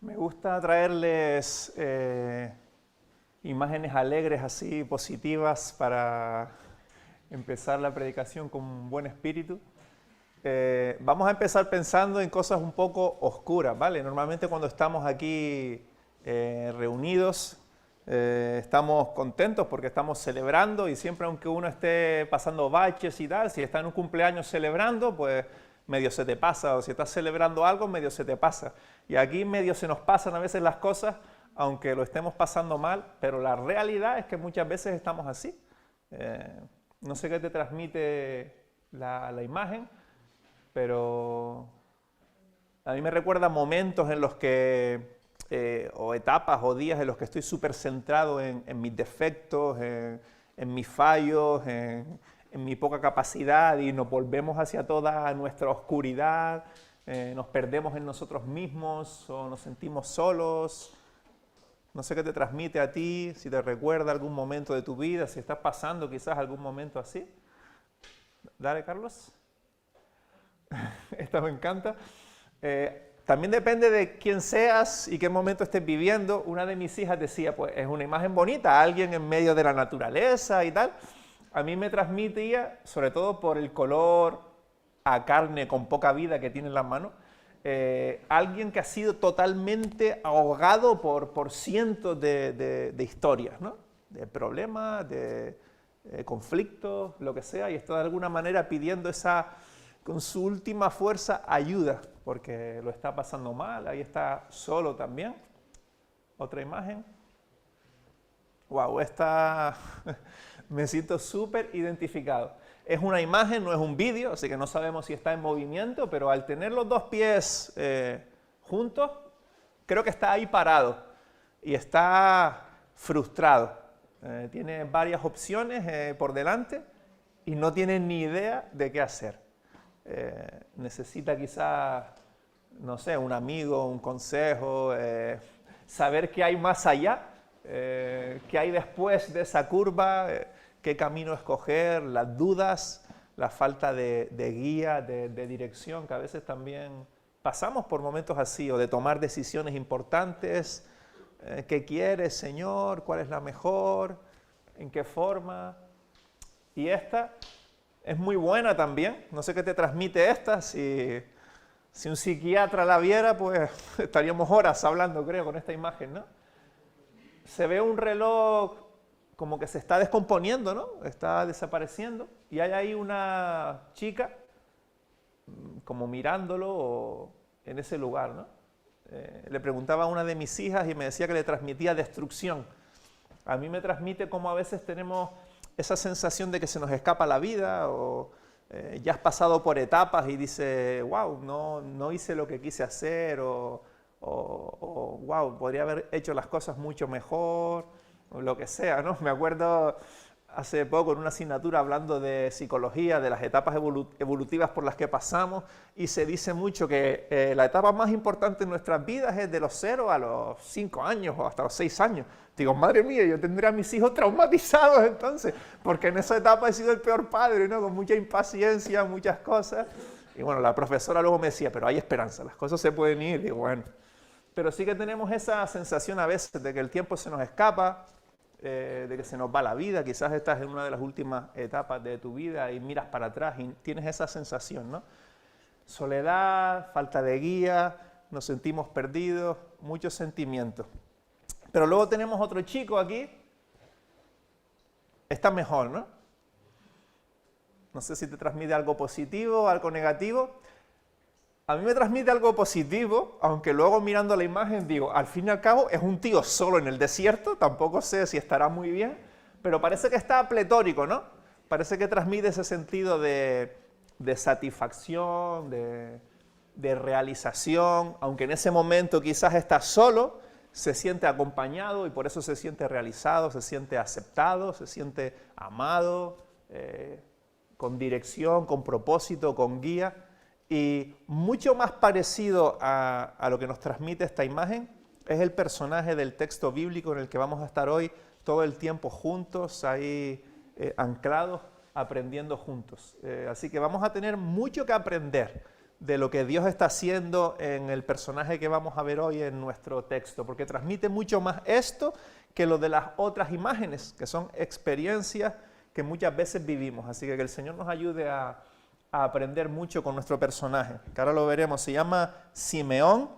Me gusta traerles imágenes alegres, así, positivas, para empezar la predicación con un buen espíritu. Vamos a empezar pensando en cosas un poco oscuras, ¿vale? Normalmente cuando estamos aquí reunidos, estamos contentos porque estamos celebrando, y siempre, aunque uno esté pasando baches y tal, si está en un cumpleaños celebrando, pues medio se te pasa, o si estás celebrando algo, medio se te pasa. Y aquí medio se nos pasan a veces las cosas, aunque lo estemos pasando mal, pero la realidad es que muchas veces estamos así. No sé qué te transmite la imagen, pero a mí me recuerda momentos en los que, o etapas o días en los que estoy súper centrado en mis defectos, en mis fallos, en mi poca capacidad, y nos volvemos hacia toda nuestra oscuridad, nos perdemos en nosotros mismos o nos sentimos solos. No sé qué te transmite a ti, si te recuerda algún momento de tu vida, si estás pasando quizás algún momento así. Dale, Carlos. Esto me encanta. También depende de quién seas y qué momento estés viviendo. Una de mis hijas decía, pues es una imagen bonita, alguien en medio de la naturaleza y tal. A mí me transmitía, sobre todo por el color a carne con poca vida que tiene en las manos, alguien que ha sido totalmente ahogado por cientos de historias, ¿no? De problemas, de conflictos, lo que sea, y está de alguna manera pidiendo con su última fuerza, ayuda, porque lo está pasando mal. Ahí está solo también. Otra imagen. Wow, esta me siento súper identificado. Es una imagen, no es un vídeo, así que no sabemos si está en movimiento, pero al tener los dos pies juntos, creo que está ahí parado y está frustrado. Tiene varias opciones por delante y no tiene ni idea de qué hacer. Necesita quizás, no sé, un amigo, un consejo, saber qué hay más allá, qué hay después de esa curva, qué camino escoger, las dudas, la falta de guía, de dirección, que a veces también pasamos por momentos así, o de tomar decisiones importantes. ¿Qué quieres, Señor? ¿Cuál es la mejor? ¿En qué forma? Y esta es muy buena también. No sé qué te transmite esta. Si un psiquiatra la viera, pues estaríamos horas hablando, creo, con esta imagen, ¿no? Se ve un reloj como que se está descomponiendo, ¿no? Está desapareciendo. Y hay ahí una chica como mirándolo en ese lugar, ¿no? Le preguntaba a una de mis hijas y me decía que le transmitía destrucción. A mí me transmite como a veces tenemos esa sensación de que se nos escapa la vida, o ya has pasado por etapas y dices, wow, no hice lo que quise hacer, o wow, podría haber hecho las cosas mucho mejor, o lo que sea, ¿no? Me acuerdo hace poco en una asignatura hablando de psicología, de las etapas evolutivas por las que pasamos, y se dice mucho que la etapa más importante en nuestras vidas es de los 0 a los 5 años o hasta los 6 años. Digo, madre mía, yo tendré a mis hijos traumatizados entonces, porque en esa etapa he sido el peor padre, ¿no? Con mucha impaciencia, muchas cosas. Y bueno, la profesora luego me decía, pero hay esperanza, las cosas se pueden ir. Digo, bueno, pero sí que tenemos esa sensación a veces de que el tiempo se nos escapa, de que se nos va la vida. Quizás estás en una de las últimas etapas de tu vida y miras para atrás y tienes esa sensación, ¿no? Soledad, falta de guía, nos sentimos perdidos, muchos sentimientos. Pero luego tenemos otro chico aquí, está mejor, ¿no? No sé si te transmite algo positivo o algo negativo. A mí me transmite algo positivo, aunque luego mirando la imagen digo, al fin y al cabo es un tío solo en el desierto, tampoco sé si estará muy bien, pero parece que está pletórico, ¿no? Parece que transmite ese sentido de satisfacción, de realización, aunque en ese momento quizás está solo, se siente acompañado y por eso se siente realizado, se siente aceptado, se siente amado, con dirección, con propósito, con guía. Y mucho más parecido a lo que nos transmite esta imagen es el personaje del texto bíblico en el que vamos a estar hoy todo el tiempo juntos, ahí anclados, aprendiendo juntos. Así que vamos a tener mucho que aprender de lo que Dios está haciendo en el personaje que vamos a ver hoy en nuestro texto, porque transmite mucho más esto que lo de las otras imágenes, que son experiencias que muchas veces vivimos. Así que el Señor nos ayude a aprender mucho con nuestro personaje, que ahora lo veremos. Se llama Simeón.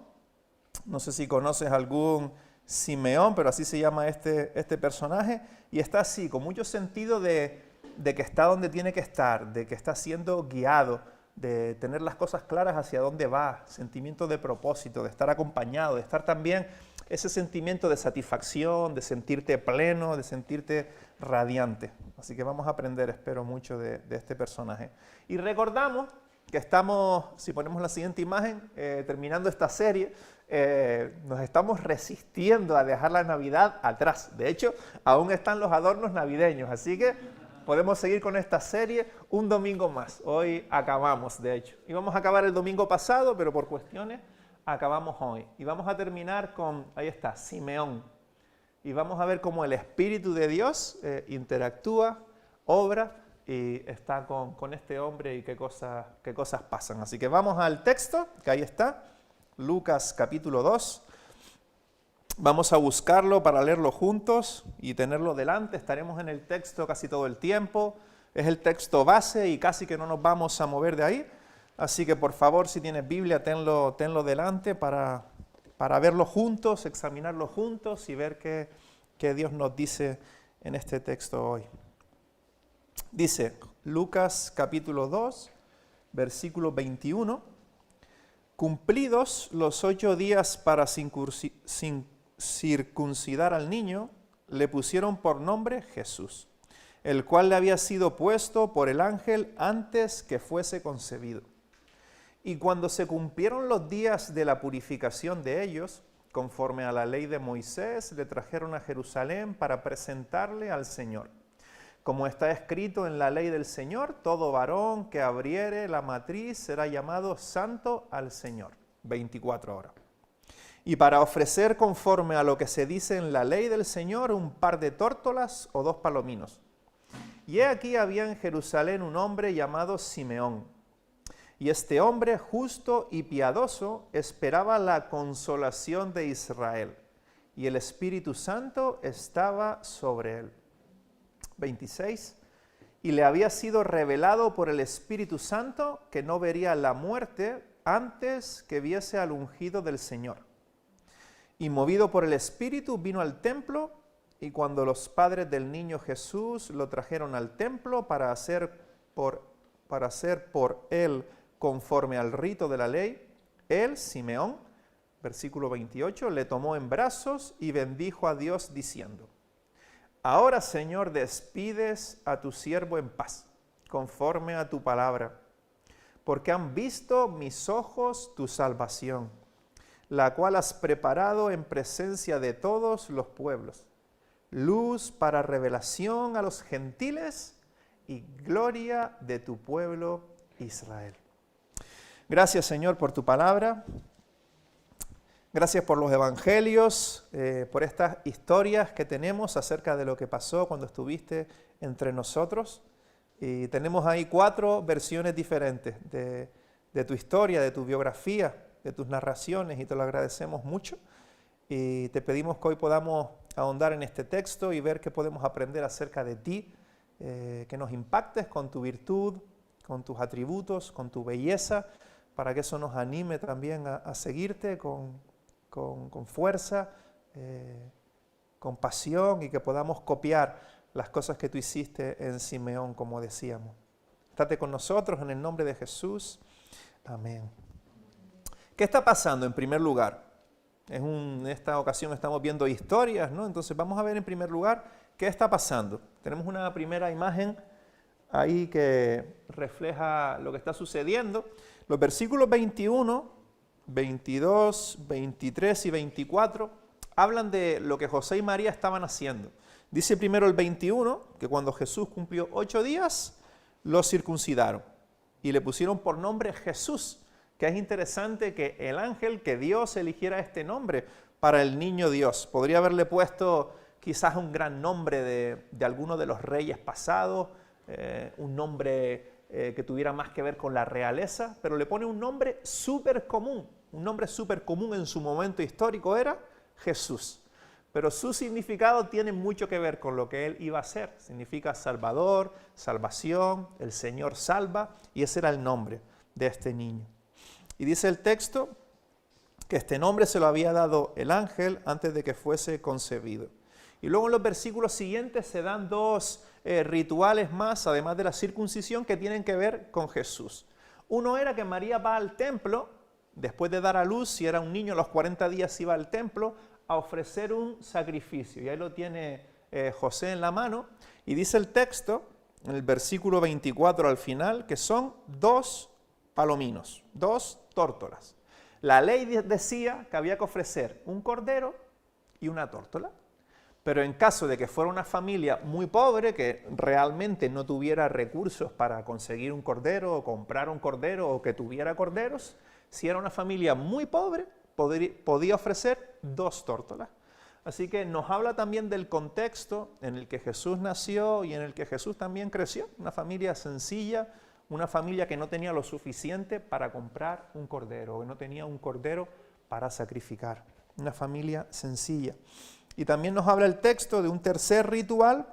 No sé si conoces algún Simeón, pero así se llama este personaje, y está así, con mucho sentido de que está donde tiene que estar, de que está siendo guiado, de tener las cosas claras hacia dónde va, sentimiento de propósito, de estar acompañado, de estar también ese sentimiento de satisfacción, de sentirte pleno, de sentirte radiante. Así que vamos a aprender, espero, mucho de este personaje. Y recordamos que estamos, si ponemos la siguiente imagen, terminando esta serie, nos estamos resistiendo a dejar la Navidad atrás. De hecho, aún están los adornos navideños, así que podemos seguir con esta serie un domingo más. Hoy acabamos, de hecho. Íbamos a acabar el domingo pasado, pero por cuestiones acabamos hoy. Y vamos a terminar con, ahí está, Simeón. Y vamos a ver cómo el Espíritu de Dios interactúa, obra, y está con este hombre y qué cosas pasan. Así que vamos al texto, que ahí está, Lucas capítulo 2. Vamos a buscarlo para leerlo juntos y tenerlo delante. Estaremos en el texto casi todo el tiempo. Es el texto base y casi que no nos vamos a mover de ahí. Así que por favor, si tienes Biblia, tenlo delante para verlo juntos, examinarlo juntos y ver qué Dios nos dice en este texto hoy. Dice Lucas capítulo 2, versículo 21. Cumplidos los 8 días para circuncidar al niño, le pusieron por nombre Jesús, el cual le había sido puesto por el ángel antes que fuese concebido. Y cuando se cumplieron los días de la purificación de ellos, conforme a la ley de Moisés, le trajeron a Jerusalén para presentarle al Señor. Como está escrito en la ley del Señor, todo varón que abriere la matriz será llamado santo al Señor. 24 horas. Y para ofrecer conforme a lo que se dice en la ley del Señor, un par de tórtolas o 2 palominos. Y he aquí había en Jerusalén un hombre llamado Simeón. Y este hombre justo y piadoso esperaba la consolación de Israel. Y el Espíritu Santo estaba sobre él. 26. Y le había sido revelado por el Espíritu Santo que no vería la muerte antes que viese al ungido del Señor. Y movido por el Espíritu vino al templo, y cuando los padres del niño Jesús lo trajeron al templo para hacer por él conforme al rito de la ley, él, Simeón, versículo 28, le tomó en brazos y bendijo a Dios diciendo: Ahora, Señor, despides a tu siervo en paz, conforme a tu palabra, porque han visto mis ojos tu salvación, la cual has preparado en presencia de todos los pueblos, luz para revelación a los gentiles y gloria de tu pueblo Israel. Gracias, Señor, por tu palabra. Gracias por los evangelios, por estas historias que tenemos acerca de lo que pasó cuando estuviste entre nosotros. Y tenemos ahí 4 versiones diferentes de tu historia, de tu biografía, de tus narraciones, y te lo agradecemos mucho. Y te pedimos que hoy podamos ahondar en este texto y ver qué podemos aprender acerca de ti, que nos impactes con tu virtud, con tus atributos, con tu belleza, para que eso nos anime también a seguirte con fuerza, con pasión, y que podamos copiar las cosas que tú hiciste en Simeón, como decíamos. Estate con nosotros en el nombre de Jesús. Amén. ¿Qué está pasando en primer lugar? En esta ocasión estamos viendo historias, ¿no? Entonces vamos a ver en primer lugar qué está pasando. Tenemos una primera imagen ahí que refleja lo que está sucediendo. Los versículos 21, 22, 23 y 24 hablan de lo que José y María estaban haciendo. Dice primero el 21 que cuando Jesús cumplió 8 días, lo circuncidaron y le pusieron por nombre Jesús, que es interesante que el ángel, que Dios eligiera este nombre para el niño Dios. Podría haberle puesto quizás un gran nombre de alguno de los reyes pasados, un nombre que tuviera más que ver con la realeza, pero le pone un nombre súper común. Un nombre súper común en su momento histórico era Jesús. Pero su significado tiene mucho que ver con lo que él iba a ser. Significa Salvador, salvación, el Señor salva, y ese era el nombre de este niño. Y dice el texto que este nombre se lo había dado el ángel antes de que fuese concebido. Y luego en los versículos siguientes se dan dos rituales más, además de la circuncisión, que tienen que ver con Jesús. Uno era que María va al templo, después de dar a luz, si era un niño a los 40 días iba al templo, a ofrecer un sacrificio. Y ahí lo tiene José en la mano. Y dice el texto, en el versículo 24 al final, que son 2 palominos, 2 tórtolas. La ley decía que había que ofrecer un cordero y una tórtola. Pero en caso de que fuera una familia muy pobre, que realmente no tuviera recursos para conseguir un cordero o comprar un cordero o que tuviera corderos, si era una familia muy pobre, podía ofrecer 2 tórtolas. Así que nos habla también del contexto en el que Jesús nació y en el que Jesús también creció. Una familia sencilla, una familia que no tenía lo suficiente para comprar un cordero, que no tenía un cordero para sacrificar. Una familia sencilla. Y también nos habla el texto de un tercer ritual,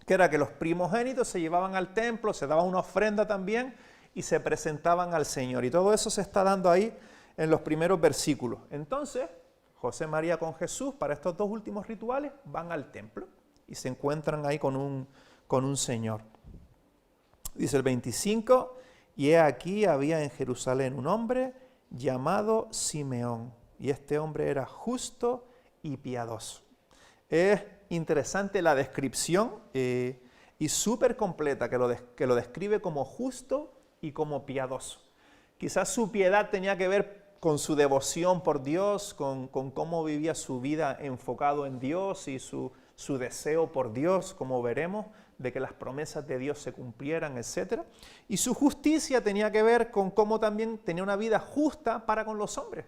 que era que los primogénitos se llevaban al templo, se daba una ofrenda también y se presentaban al Señor. Y todo eso se está dando ahí en los primeros versículos. Entonces, José María con Jesús, para estos 2 últimos rituales, van al templo y se encuentran ahí con un Señor. Dice el 25, y he aquí había en Jerusalén un hombre llamado Simeón, y este hombre era justo y piadoso. Es interesante la descripción y súper completa que lo describe como justo y como piadoso. Quizás su piedad tenía que ver con su devoción por Dios, con cómo vivía su vida enfocado en Dios y su deseo por Dios, como veremos, de que las promesas de Dios se cumplieran, etc. Y su justicia tenía que ver con cómo también tenía una vida justa para con los hombres.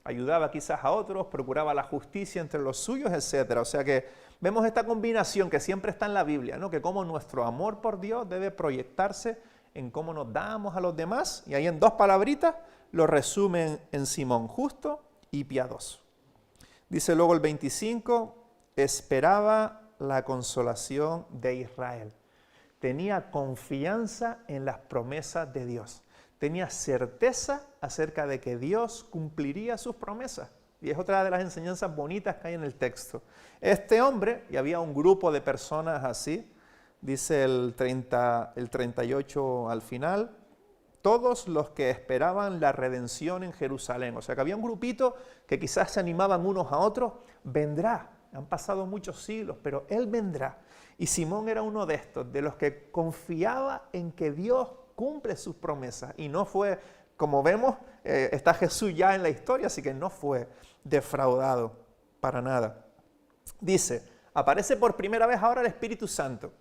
Ayudaba quizás a otros, procuraba la justicia entre los suyos, etc. O sea que vemos esta combinación que siempre está en la Biblia, ¿no? Que cómo nuestro amor por Dios debe proyectarse en cómo nos damos a los demás, y ahí en 2 palabritas lo resumen en Simón, justo y piadoso. Dice luego el 25, esperaba la consolación de Israel. Tenía confianza en las promesas de Dios. Tenía certeza acerca de que Dios cumpliría sus promesas. Y es otra de las enseñanzas bonitas que hay en el texto. Este hombre, y había un grupo de personas así, dice el 38 al final, todos los que esperaban la redención en Jerusalén. O sea que había un grupito que quizás se animaban unos a otros, vendrá. Han pasado muchos siglos, pero Él vendrá. Y Simón era uno de estos, de los que confiaba en que Dios cumple sus promesas. Y no fue, como vemos, está Jesús ya en la historia, así que no fue defraudado para nada. Dice, aparece por primera vez ahora el Espíritu Santo.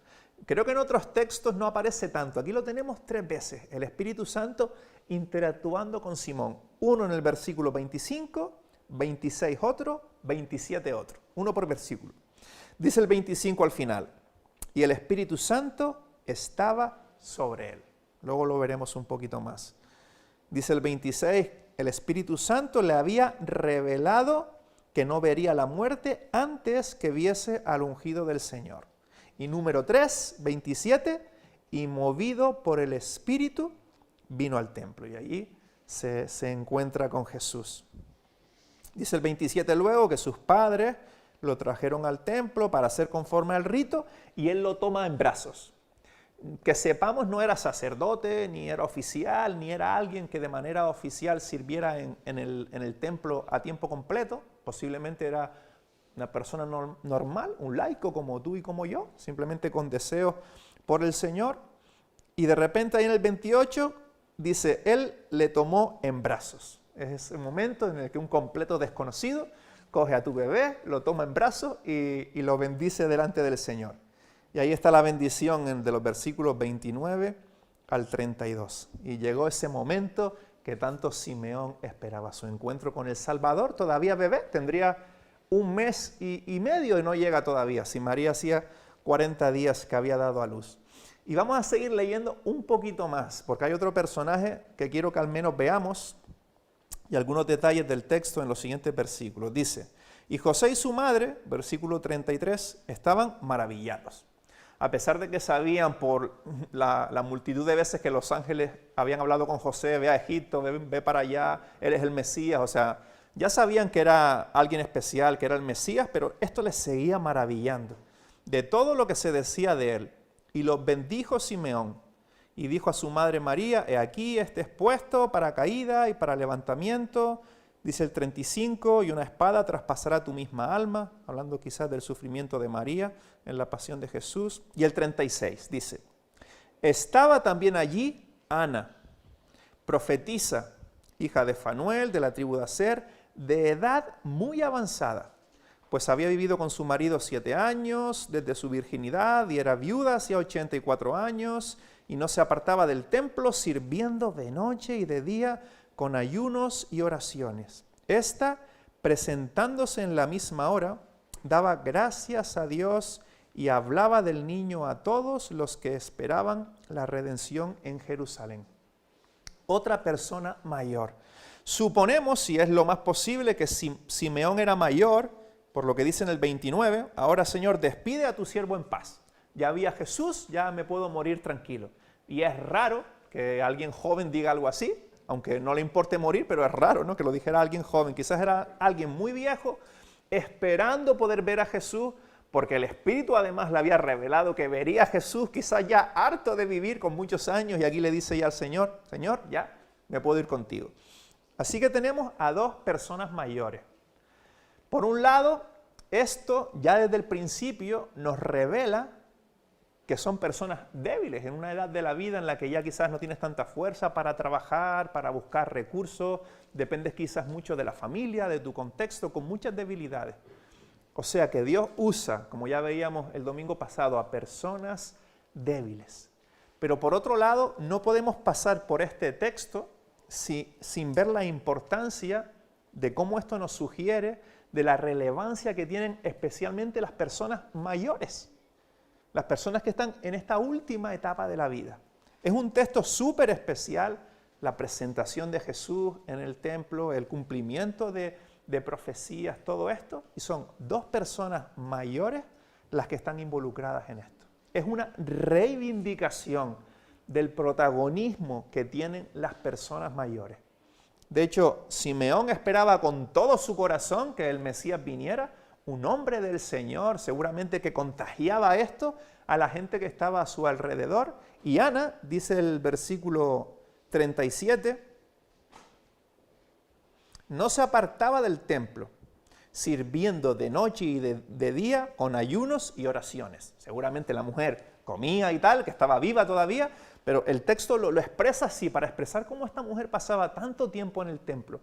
Creo que en otros textos no aparece tanto. Aquí lo tenemos 3 veces, el Espíritu Santo interactuando con Simón. Uno en el versículo 25, 26 otro, 27 otro. Uno por versículo. Dice el 25 al final, y el Espíritu Santo estaba sobre él. Luego lo veremos un poquito más. Dice el 26, el Espíritu Santo le había revelado que no vería la muerte antes que viese al ungido del Señor. Y número 3, 27, y movido por el Espíritu, vino al templo. Y allí se encuentra con Jesús. Dice el 27 luego que sus padres lo trajeron al templo para hacer conforme al rito y él lo toma en brazos. Que sepamos, no era sacerdote, ni era oficial, ni era alguien que de manera oficial sirviera en el templo a tiempo completo. Posiblemente era una persona normal, un laico como tú y como yo, simplemente con deseos por el Señor. Y de repente ahí en el 28 dice, él le tomó en brazos. Es el momento en el que un completo desconocido coge a tu bebé, lo toma en brazos y lo bendice delante del Señor. Y ahí está la bendición de los versículos 29 al 32. Y llegó ese momento que tanto Simeón esperaba, su encuentro con el Salvador, todavía bebé, tendría 1 mes y medio y no llega todavía, si María hacía 40 días que había dado a luz. Y vamos a seguir leyendo un poquito más, porque hay otro personaje que quiero que al menos veamos y algunos detalles del texto en los siguientes versículos. Dice, y José y su madre, versículo 33, estaban maravillados. A pesar de que sabían por la multitud de veces que los ángeles habían hablado con José, ve a Egipto, ve para allá, él es el Mesías, o sea, ya sabían que era alguien especial, que era el Mesías, pero esto les seguía maravillando de todo lo que se decía de él. Y los bendijo Simeón y dijo a su madre María, he aquí, este es puesto para caída y para levantamiento, dice el 35, y una espada traspasará tu misma alma, hablando quizás del sufrimiento de María en la pasión de Jesús. Y el 36 dice, estaba también allí Ana, profetisa, hija de Fanuel, de la tribu de Aser, de edad muy avanzada, pues había vivido con su marido 7 años desde su virginidad y era viuda hacía 84 años y no se apartaba del templo sirviendo de noche y de día con ayunos y oraciones. Esta, presentándose en la misma hora, daba gracias a Dios y hablaba del niño a todos los que esperaban la redención en Jerusalén. Otra persona mayor. Suponemos, si es lo más posible, que Simeón era mayor, por lo que dice en el 29, ahora Señor, despide a tu siervo en paz. Ya vi a Jesús, ya me puedo morir tranquilo. Y es raro que alguien joven diga algo así, aunque no le importe morir, pero es raro, ¿no?, que lo dijera alguien joven. Quizás era alguien muy viejo, esperando poder ver a Jesús, porque el Espíritu además le había revelado que vería a Jesús, quizás ya harto de vivir con muchos años, y aquí le dice ya al Señor, Señor, ya me puedo ir contigo. Así que tenemos a dos personas mayores. Por un lado, esto ya desde el principio nos revela que son personas débiles en una edad de la vida en la que ya quizás no tienes tanta fuerza para trabajar, para buscar recursos, dependes quizás mucho de la familia, de tu contexto, con muchas debilidades. O sea que Dios usa, como ya veíamos el domingo pasado, a personas débiles. Pero por otro lado, no podemos pasar por este texto sin ver la importancia de cómo esto nos sugiere de la relevancia que tienen especialmente las personas mayores, las personas que están en esta última etapa de la vida. Es un texto súper especial, la presentación de Jesús en el templo, el cumplimiento de profecías, todo esto, y son dos personas mayores las que están involucradas en esto. Es una reivindicación del protagonismo que tienen las personas mayores. De hecho, Simeón esperaba con todo su corazón que el Mesías viniera, un hombre del Señor, seguramente que contagiaba esto a la gente que estaba a su alrededor. Y Ana, dice el versículo 37, no se apartaba del templo, sirviendo de noche y de día con ayunos y oraciones. Seguramente la mujer comía y tal, que estaba viva todavía, pero el texto lo expresa así, para expresar cómo esta mujer pasaba tanto tiempo en el templo.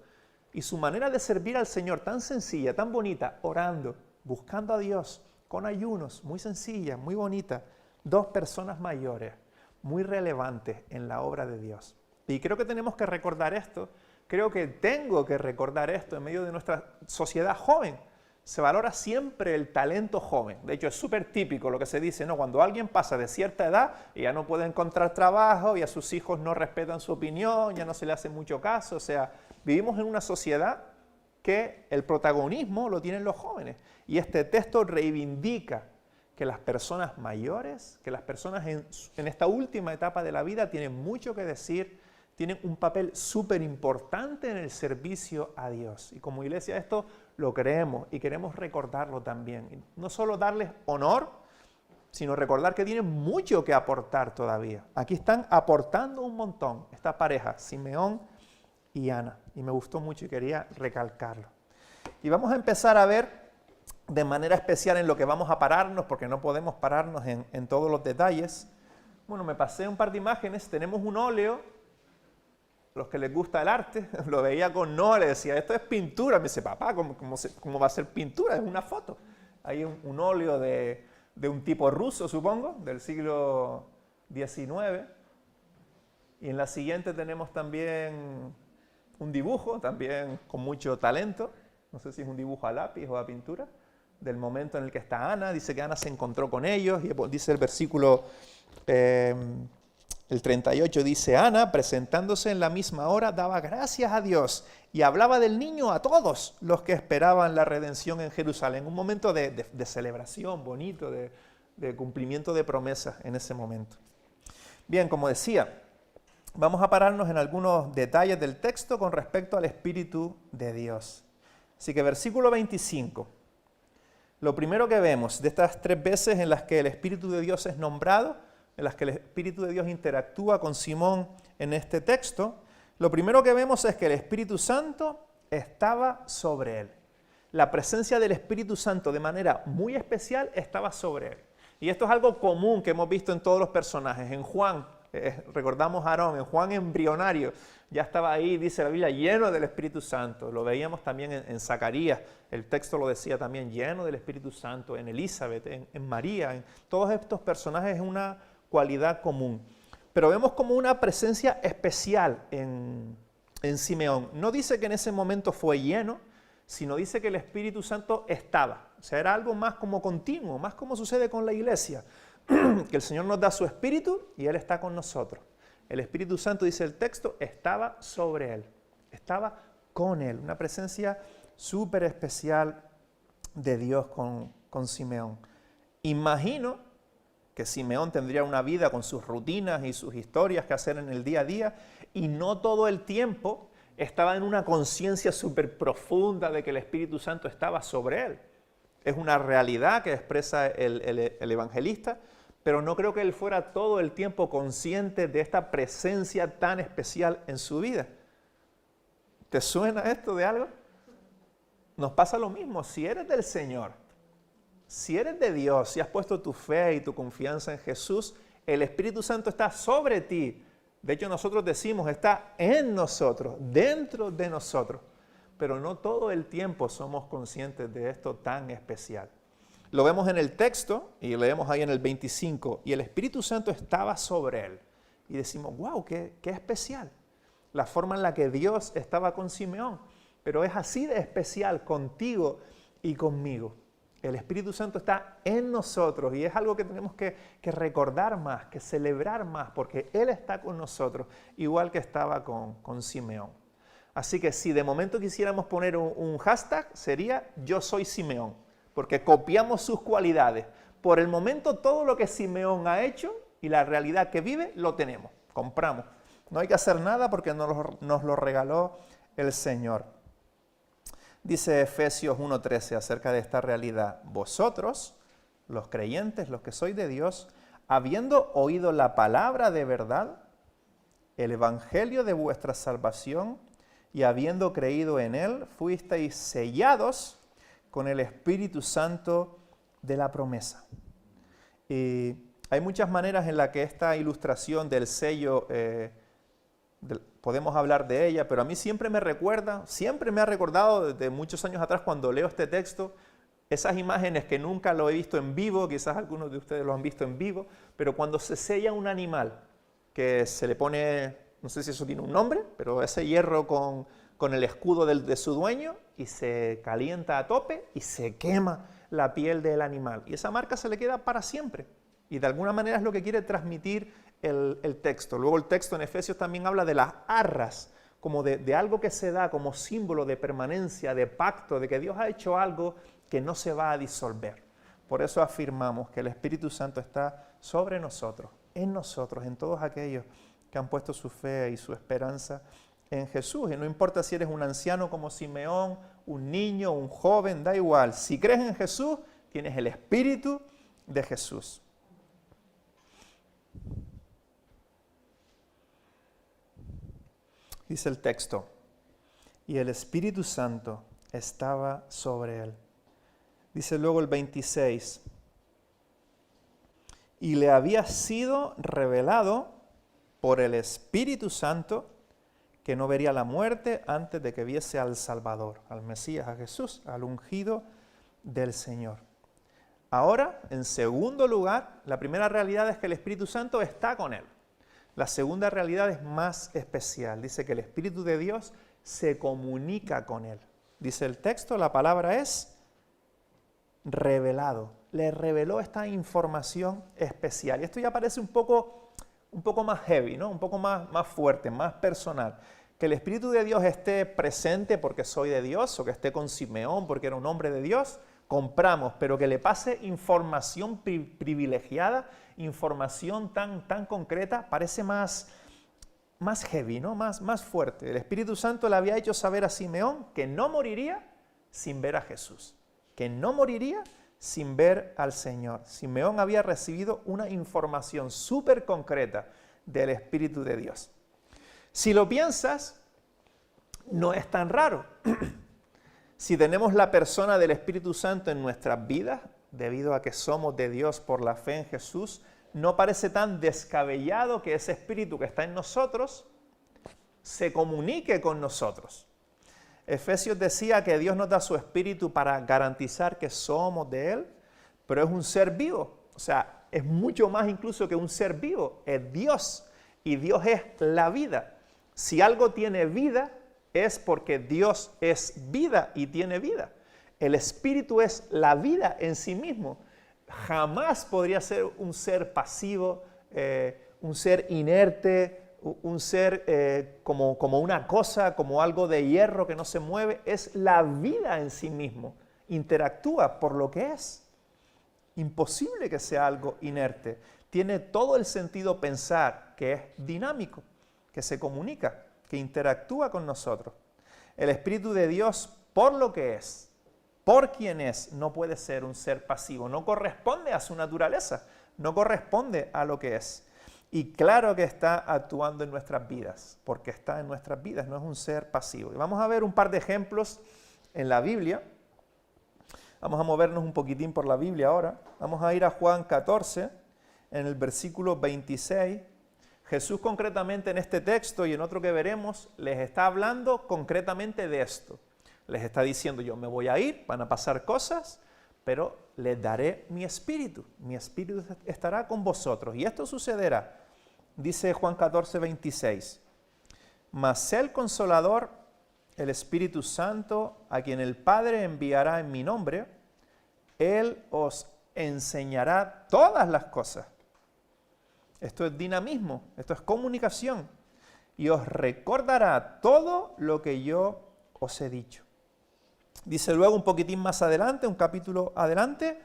Y su manera de servir al Señor, tan sencilla, tan bonita, orando, buscando a Dios, con ayunos, muy sencilla, muy bonita. Dos personas mayores, muy relevantes en la obra de Dios. Y creo que tenemos que recordar esto, creo que tengo que recordar esto en medio de nuestra sociedad joven. Se valora siempre el talento joven. De hecho, es súper típico lo que se dice, ¿no? Cuando alguien pasa de cierta edad y ya no puede encontrar trabajo y a sus hijos no respetan su opinión, ya no se le hace mucho caso. O sea, vivimos en una sociedad que el protagonismo lo tienen los jóvenes. Y este texto reivindica que las personas mayores, que las personas en esta última etapa de la vida tienen mucho que decir, tienen un papel súper importante en el servicio a Dios. Y como iglesia esto lo creemos y queremos recordarlo también. Y no solo darles honor, sino recordar que tienen mucho que aportar todavía. Aquí están aportando un montón esta pareja, Simeón y Ana. Y me gustó mucho y quería recalcarlo. Y vamos a empezar a ver de manera especial en lo que vamos a pararnos, porque no podemos pararnos en todos los detalles. Bueno, me pasé un par de imágenes. Tenemos un óleo. Los que les gusta el arte, lo veía con Noah, le decía, esto es pintura. Me dice, papá, ¿cómo va a ser pintura? Es una foto. Hay un óleo de un tipo ruso, supongo, del siglo XIX. Y en la siguiente tenemos también un dibujo, también con mucho talento. No sé si es un dibujo a lápiz o a pintura. del momento en el que está Ana. Dice que Ana se encontró con ellos y dice el versículo el 38, dice: Ana, presentándose en la misma hora, daba gracias a Dios y hablaba del niño a todos los que esperaban la redención en Jerusalén. Un momento de celebración bonito, de cumplimiento de promesas en ese momento. Bien, como decía, vamos a pararnos en algunos detalles del texto con respecto al Espíritu de Dios. Así que versículo 25. Lo primero que vemos de estas 3 veces en las que el Espíritu de Dios es nombrado, en las que el Espíritu de Dios interactúa con Simón en este texto, lo primero que vemos es que el Espíritu Santo estaba sobre él. La presencia del Espíritu Santo de manera muy especial estaba sobre él. Y esto es algo común que hemos visto en todos los personajes. En Juan, recordamos a Aarón, en Juan embrionario, ya estaba ahí, dice la Biblia, lleno del Espíritu Santo. Lo veíamos también en Zacarías, el texto lo decía también, lleno del Espíritu Santo, en Elizabeth, en María, en todos estos personajes es una cualidad común. Pero vemos como una presencia especial en Simeón. No dice que en ese momento fue lleno, sino dice que el Espíritu Santo estaba. O sea, era algo más como continuo, más como sucede con la iglesia, que el Señor nos da su Espíritu y Él está con nosotros. El Espíritu Santo, dice el texto, estaba sobre Él, estaba con Él. Una presencia súper especial de Dios con Simeón. Imagino que Simeón tendría una vida con sus rutinas y sus historias que hacer en el día a día, y no todo el tiempo estaba en una conciencia súper profunda de que el Espíritu Santo estaba sobre él. Es una realidad que expresa el evangelista, pero no creo que él fuera todo el tiempo consciente de esta presencia tan especial en su vida. ¿Te suena esto de algo? Nos pasa lo mismo. Si eres del Señor, si eres de Dios, si has puesto tu fe y tu confianza en Jesús, el Espíritu Santo está sobre ti. De hecho, nosotros decimos, está en nosotros, dentro de nosotros. Pero no todo el tiempo somos conscientes de esto tan especial. Lo vemos en el texto, y leemos ahí en el 25, y el Espíritu Santo estaba sobre él. Y decimos, wow, qué especial. La forma en la que Dios estaba con Simeón. Pero es así de especial contigo y conmigo. El Espíritu Santo está en nosotros y es algo que tenemos que recordar más, que celebrar más, porque Él está con nosotros, igual que estaba con Simeón. Así que si de momento quisiéramos poner un hashtag, sería Yo soy Simeón, porque copiamos sus cualidades. Por el momento todo lo que Simeón ha hecho y la realidad que vive, lo tenemos, compramos. No hay que hacer nada porque nos lo regaló el Señor. Dice Efesios 1:13 acerca de esta realidad. Vosotros, los creyentes, los que sois de Dios, habiendo oído la palabra de verdad, el evangelio de vuestra salvación, y habiendo creído en él, fuisteis sellados con el Espíritu Santo de la promesa. Y hay muchas maneras en las que esta ilustración del sello podemos hablar de ella, pero a mí siempre me ha recordado desde muchos años atrás cuando leo este texto, esas imágenes que nunca lo he visto en vivo, quizás algunos de ustedes lo han visto en vivo, pero cuando se sella un animal, que se le pone, no sé si eso tiene un nombre, pero ese hierro con el escudo de su dueño, y se calienta a tope y se quema la piel del animal. Y esa marca se le queda para siempre. Y de alguna manera es lo que quiere transmitir el texto. Luego el texto en Efesios también habla de las arras, como de algo que se da como símbolo de permanencia, de pacto, de que Dios ha hecho algo que no se va a disolver. Por eso afirmamos que el Espíritu Santo está sobre nosotros, en todos aquellos que han puesto su fe y su esperanza en Jesús. Y no importa si eres un anciano como Simeón, un niño, un joven, da igual. Si crees en Jesús, tienes el Espíritu de Jesús. Dice el texto, y el Espíritu Santo estaba sobre él. Dice luego el 26, y le había sido revelado por el Espíritu Santo que no vería la muerte antes de que viese al Salvador, al Mesías, a Jesús, al ungido del Señor. Ahora, en segundo lugar, la primera realidad es que el Espíritu Santo está con él. La segunda realidad es más especial. Dice que el Espíritu de Dios se comunica con él. Dice el texto, la palabra es revelado. Le reveló esta información especial. Y esto ya parece un poco más heavy, ¿no? Un poco más fuerte, más personal. Que el Espíritu de Dios esté presente porque soy de Dios, o que esté con Simeón porque era un hombre de Dios, compramos, pero que le pase información privilegiada, información tan concreta, parece más heavy, ¿no? Más fuerte. El Espíritu Santo le había hecho saber a Simeón que no moriría sin ver a Jesús, que no moriría sin ver al Señor. Simeón había recibido una información súper concreta del Espíritu de Dios. Si lo piensas, no es tan raro. Si tenemos la persona del Espíritu Santo en nuestras vidas, debido a que somos de Dios por la fe en Jesús, no parece tan descabellado que ese Espíritu que está en nosotros se comunique con nosotros. Efesios decía que Dios nos da su Espíritu para garantizar que somos de Él, pero es un ser vivo. O sea, es mucho más incluso que un ser vivo. Es Dios, y Dios es la vida. Si algo tiene vida, es porque Dios es vida y tiene vida. El Espíritu es la vida en sí mismo. Jamás podría ser un ser pasivo, un ser inerte, un ser como una cosa, como algo de hierro que no se mueve. Es la vida en sí mismo. Interactúa por lo que es. Imposible que sea algo inerte. Tiene todo el sentido pensar que es dinámico, que se comunica, que interactúa con nosotros. El Espíritu de Dios, por lo que es, por quien es, no puede ser un ser pasivo. No corresponde a su naturaleza, no corresponde a lo que es. Y claro que está actuando en nuestras vidas, porque está en nuestras vidas, no es un ser pasivo. Y vamos a ver un par de ejemplos en la Biblia. Vamos a movernos un poquitín por la Biblia ahora. Vamos a ir a Juan 14, en el versículo 26. Jesús concretamente en este texto y en otro que veremos, les está hablando concretamente de esto. Les está diciendo, yo me voy a ir, van a pasar cosas, pero les daré mi espíritu estará con vosotros. Y esto sucederá, dice Juan 14, 26. Mas el Consolador, el Espíritu Santo, a quien el Padre enviará en mi nombre, Él os enseñará todas las cosas. Esto es dinamismo, esto es comunicación. Y os recordará todo lo que yo os he dicho. Dice luego un poquitín más adelante, un capítulo adelante,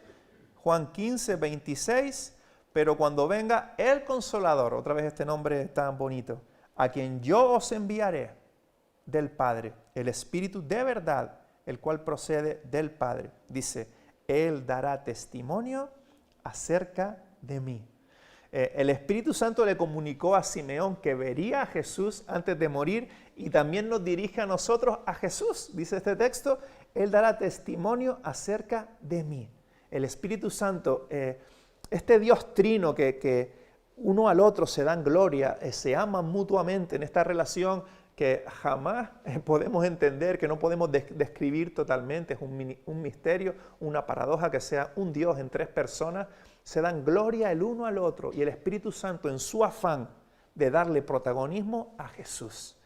Juan 15, 26, pero cuando venga el Consolador, otra vez este nombre tan bonito, a quien yo os enviaré del Padre, el Espíritu de verdad, el cual procede del Padre, dice, Él dará testimonio acerca de mí. El Espíritu Santo le comunicó a Simeón que vería a Jesús antes de morir y también nos dirige a nosotros a Jesús. Dice este texto, Él dará testimonio acerca de mí. El Espíritu Santo, este Dios trino que uno al otro se dan gloria, se aman mutuamente en esta relación que jamás podemos entender, que no podemos describir totalmente, es un misterio, una paradoja que sea un Dios en tres personas, se dan gloria el uno al otro y el Espíritu Santo en su afán de darle protagonismo a Jesús.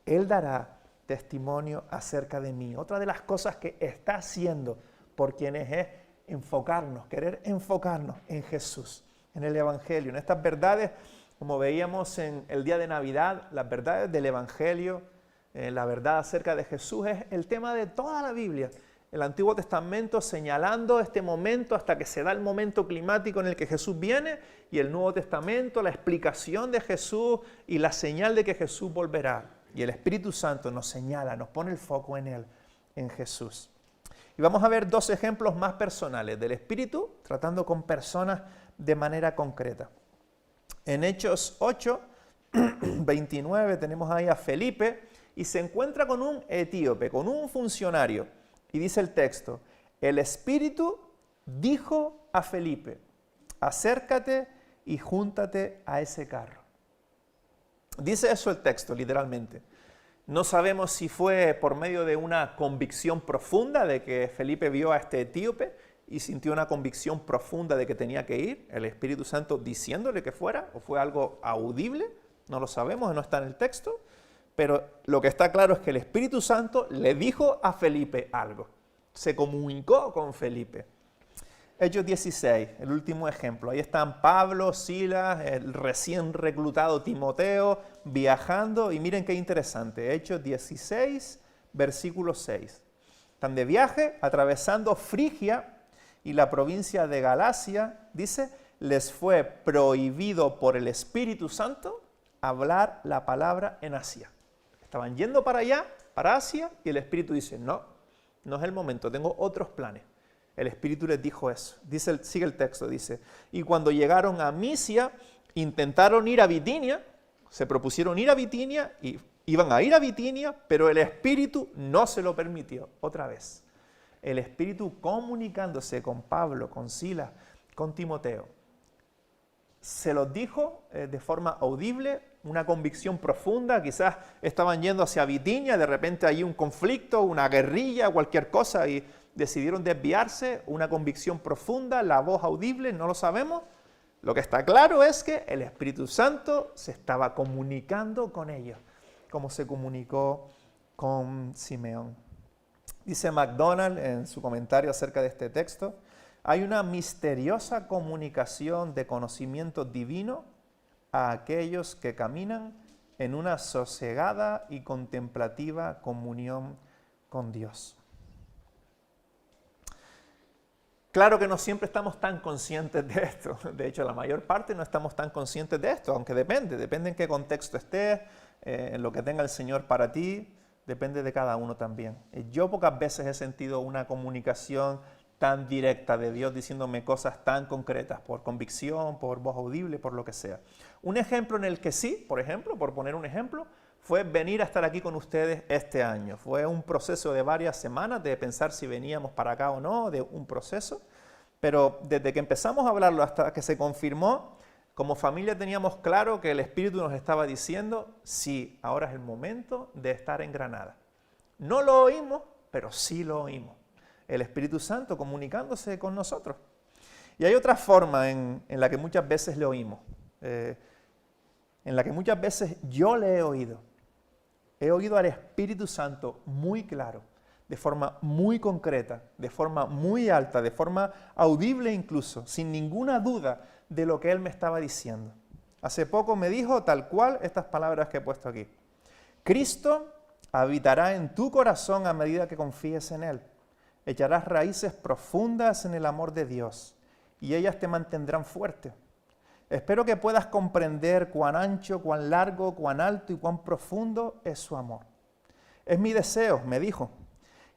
Él dará testimonio acerca de mí. Otra de las cosas que está haciendo por quienes es enfocarnos, querer enfocarnos en Jesús, en el Evangelio, en estas verdades, como veíamos en el día de Navidad, las verdades del Evangelio, la verdad acerca de Jesús es el tema de toda la Biblia. El Antiguo Testamento señalando este momento hasta que se da el momento climático en el que Jesús viene, y el Nuevo Testamento, la explicación de Jesús y la señal de que Jesús volverá. Y el Espíritu Santo nos señala, nos pone el foco en Él, en Jesús. Y vamos a ver dos ejemplos más personales del Espíritu, tratando con personas de manera concreta. En Hechos 8, 29 tenemos ahí a Felipe y se encuentra con un etíope, con un funcionario. Y dice el texto, el Espíritu dijo a Felipe, acércate y júntate a ese carro. Dice eso el texto, literalmente. No sabemos si fue por medio de una convicción profunda de que Felipe vio a este etíope y sintió una convicción profunda de que tenía que ir, el Espíritu Santo diciéndole que fuera, o fue algo audible, no lo sabemos, no está en el texto. Pero lo que está claro es que el Espíritu Santo le dijo a Felipe algo. Se comunicó con Felipe. Hechos 16, el último ejemplo. Ahí están Pablo, Silas, el recién reclutado Timoteo, viajando. Y miren qué interesante. Hechos 16, versículo 6. Están de viaje, atravesando Frigia y la provincia de Galacia. Dice, les fue prohibido por el Espíritu Santo hablar la palabra en Asia. Estaban yendo para allá, para Asia, y el Espíritu dice, no, no es el momento, tengo otros planes. El Espíritu les dijo eso. Sigue el texto, dice, y cuando llegaron a Misia, intentaron ir a Bitinia, se propusieron ir a Bitinia, y iban a ir a Bitinia, pero el Espíritu no se lo permitió. Otra vez, el Espíritu comunicándose con Pablo, con Silas, con Timoteo. Se los dijo de forma audible, una convicción profunda, quizás estaban yendo hacia Bitinia, de repente hay un conflicto, una guerrilla, cualquier cosa, y decidieron desviarse, una convicción profunda, la voz audible, no lo sabemos. Lo que está claro es que el Espíritu Santo se estaba comunicando con ellos, como se comunicó con Simeón. Dice MacDonald en su comentario acerca de este texto, hay una misteriosa comunicación de conocimiento divino a aquellos que caminan en una sosegada y contemplativa comunión con Dios. Claro que no siempre estamos tan conscientes de esto. De hecho, la mayor parte no estamos tan conscientes de esto, aunque depende en qué contexto estés, en lo que tenga el Señor para ti, depende de cada uno también. Yo pocas veces he sentido una comunicación tan directa de Dios diciéndome cosas tan concretas, por convicción, por voz audible, por lo que sea. Un ejemplo en el que sí, por ejemplo, por poner un ejemplo, fue venir a estar aquí con ustedes este año. Fue un proceso de varias semanas de pensar si veníamos para acá o no, de un proceso, pero desde que empezamos a hablarlo hasta que se confirmó, como familia teníamos claro que el Espíritu nos estaba diciendo, sí, ahora es el momento de estar en Granada. No lo oímos, pero sí lo oímos. El Espíritu Santo comunicándose con nosotros. Y hay otra forma en la que muchas veces le oímos, en la que muchas veces yo le he oído. He oído al Espíritu Santo muy claro, de forma muy concreta, de forma muy alta, de forma audible incluso, sin ninguna duda de lo que Él me estaba diciendo. Hace poco me dijo tal cual estas palabras que he puesto aquí. Cristo habitará en tu corazón a medida que confíes en Él. Echarás raíces profundas en el amor de Dios y ellas te mantendrán fuerte. Espero que puedas comprender cuán ancho, cuán largo, cuán alto y cuán profundo es su amor. Es mi deseo, me dijo,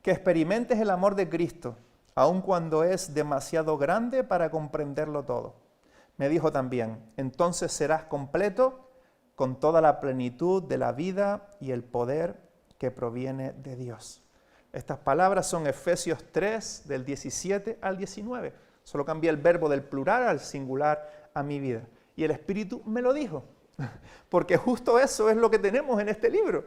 que experimentes el amor de Cristo, aun cuando es demasiado grande para comprenderlo todo. Me dijo también, entonces serás completo con toda la plenitud de la vida y el poder que proviene de Dios. Estas palabras son Efesios 3, del 17 al 19. Solo cambié el verbo del plural al singular a mi vida. Y el Espíritu me lo dijo, porque justo eso es lo que tenemos en este libro.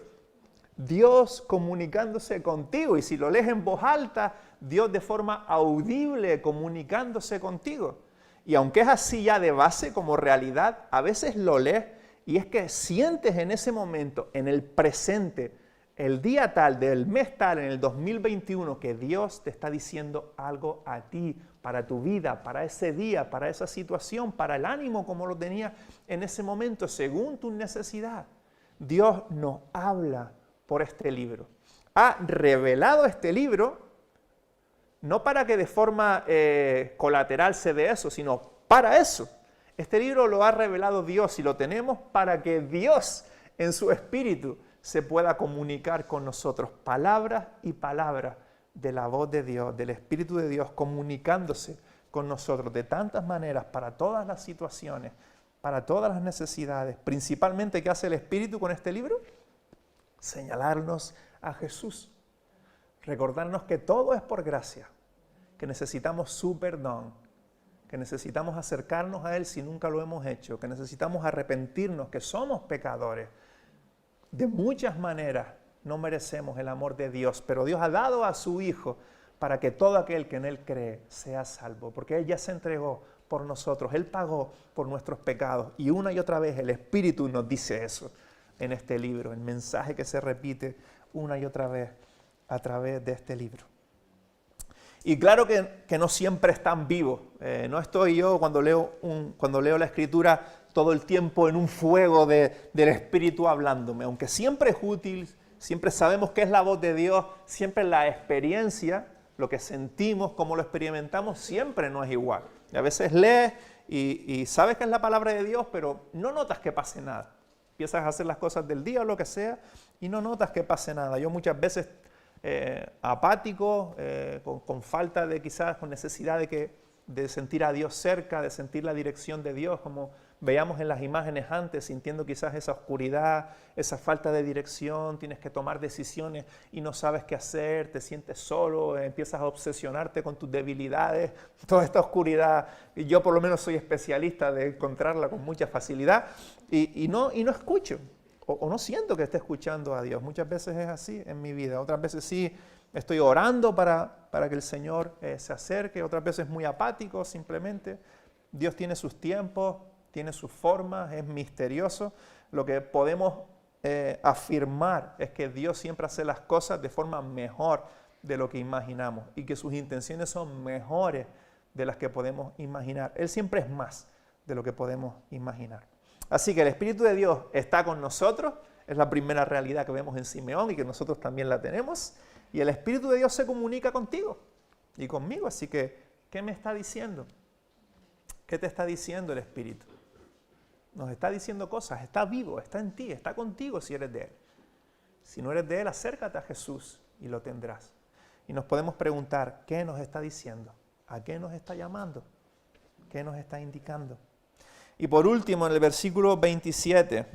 Dios comunicándose contigo, y si lo lees en voz alta, Dios de forma audible comunicándose contigo. Y aunque es así ya de base como realidad, a veces lo lees y es que sientes en ese momento, en el presente, el día tal, del mes tal, en el 2021, que Dios te está diciendo algo a ti, para tu vida, para ese día, para esa situación, para el ánimo como lo tenías en ese momento, según tu necesidad. Dios nos habla por este libro. Ha revelado este libro, no para que de forma colateral se dé eso, sino para eso. Este libro lo ha revelado Dios y lo tenemos para que Dios, en su Espíritu, se pueda comunicar con nosotros, palabras y palabras de la voz de Dios, del Espíritu de Dios, comunicándose con nosotros de tantas maneras, para todas las situaciones, para todas las necesidades. Principalmente, ¿qué hace el Espíritu con este libro? Señalarnos a Jesús, recordarnos que todo es por gracia, que necesitamos su perdón, que necesitamos acercarnos a Él si nunca lo hemos hecho, que necesitamos arrepentirnos, que somos pecadores. De muchas maneras no merecemos el amor de Dios, pero Dios ha dado a su Hijo para que todo aquel que en Él cree sea salvo, porque Él ya se entregó por nosotros, Él pagó por nuestros pecados, y una y otra vez el Espíritu nos dice eso en este libro, el mensaje que se repite una y otra vez a través de este libro. Y claro que no siempre están vivos. No estoy yo cuando leo la Escritura todo el tiempo en un fuego del Espíritu hablándome. Aunque siempre es útil, siempre sabemos que es la voz de Dios, siempre la experiencia, lo que sentimos, cómo lo experimentamos, siempre no es igual. Y a veces lees y sabes que es la palabra de Dios, pero no notas que pase nada. Empiezas a hacer las cosas del día o lo que sea y no notas que pase nada. Yo muchas veces apático, con falta de quizás, con necesidad de sentir a Dios cerca, de sentir la dirección de Dios, como veíamos en las imágenes antes, sintiendo quizás esa oscuridad, esa falta de dirección, tienes que tomar decisiones y no sabes qué hacer, te sientes solo, empiezas a obsesionarte con tus debilidades, toda esta oscuridad, y yo por lo menos soy especialista de encontrarla con mucha facilidad, y no escucho. O no siento que esté escuchando a Dios. Muchas veces es así en mi vida. Otras veces sí estoy orando para que el Señor se acerque. Otras veces muy apático simplemente. Dios tiene sus tiempos, tiene sus formas, es misterioso. Lo que podemos afirmar es que Dios siempre hace las cosas de forma mejor de lo que imaginamos y que sus intenciones son mejores de las que podemos imaginar. Él siempre es más de lo que podemos imaginar. Así que el Espíritu de Dios está con nosotros, es la primera realidad que vemos en Simeón y que nosotros también la tenemos, y el Espíritu de Dios se comunica contigo y conmigo, así que, ¿qué me está diciendo? ¿Qué te está diciendo el Espíritu? Nos está diciendo cosas, está vivo, está en ti, está contigo si eres de Él. Si no eres de Él, acércate a Jesús y lo tendrás. Y nos podemos preguntar, ¿qué nos está diciendo? ¿A qué nos está llamando? ¿Qué nos está indicando? Y por último, en el versículo 27,